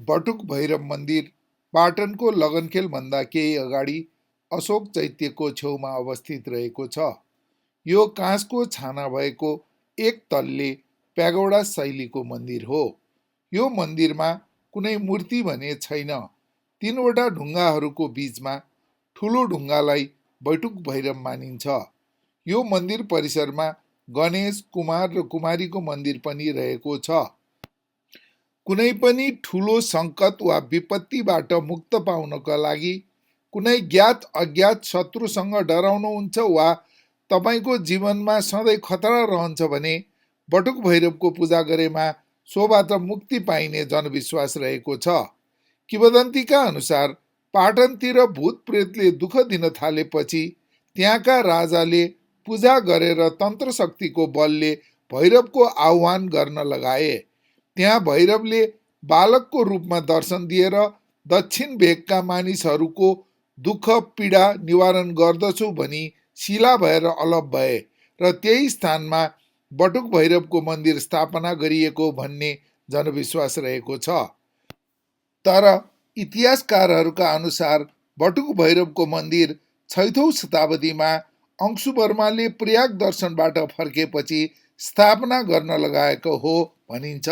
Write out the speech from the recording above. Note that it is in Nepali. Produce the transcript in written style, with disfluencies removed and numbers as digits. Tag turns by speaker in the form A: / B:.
A: बटुक भैरव मन्दिर पाटनको लगनखेलभन्दा केही अगाडि अशोक चैत्यको छेउमा अवस्थित रहेको छ। यो काँसको छाना भएको एक तल्ले प्यागोडा शैलीको मन्दिर हो। यो मन्दिरमा कुनै मूर्ति भने छैन। 3वटा ढुङ्गाहरूको बीचमा ठुलो ढुङ्गालाई बैठुक भैरव मानिन्छ। यो मन्दिर परिसरमा गणेश, कुमार र कुमारीको मन्दिर पनि रहेको छ। कुनै पनि ठुलो सङ्कट वा विपत्तिबाट मुक्त पाउनका लागि कुनै ज्ञात अज्ञात शत्रुसँग डराउनुहुन्छ वा तपाईको जीवनमा सधैँ खतरा रहन्छ भने बटुक भैरवको पूजा गरेमा सोबाट मुक्ति पाइने जनविश्वास रहेको छ। किंवदन्तीका अनुसार पाटनतिर भूत प्रेतले दुःख दिन थालेपछि त्यहाँका राजाले पूजा गरेर तन्त्र शक्तिको बलले भैरवको आह्वान गर्न लगाए। त्यहाँ भैरवले बालकको रूपमा दर्शन दिएर दक्षिण भेगका मानिसहरूको दुःख पीडा निवारण गर्दछु भनी शिला भएर अलप भए र त्यही स्थानमा बटुक भैरवको मन्दिर स्थापना गरिएको भन्ने जनविश्वास रहेको छ। तर इतिहासकारहरूका अनुसार बटुक भैरवको मन्दिर 6औं शताब्दीमा अंशुवर्माले प्रयाग दर्शनबाट फर्केपछि स्थापना गर्न लगाएको हो भनिन्छ।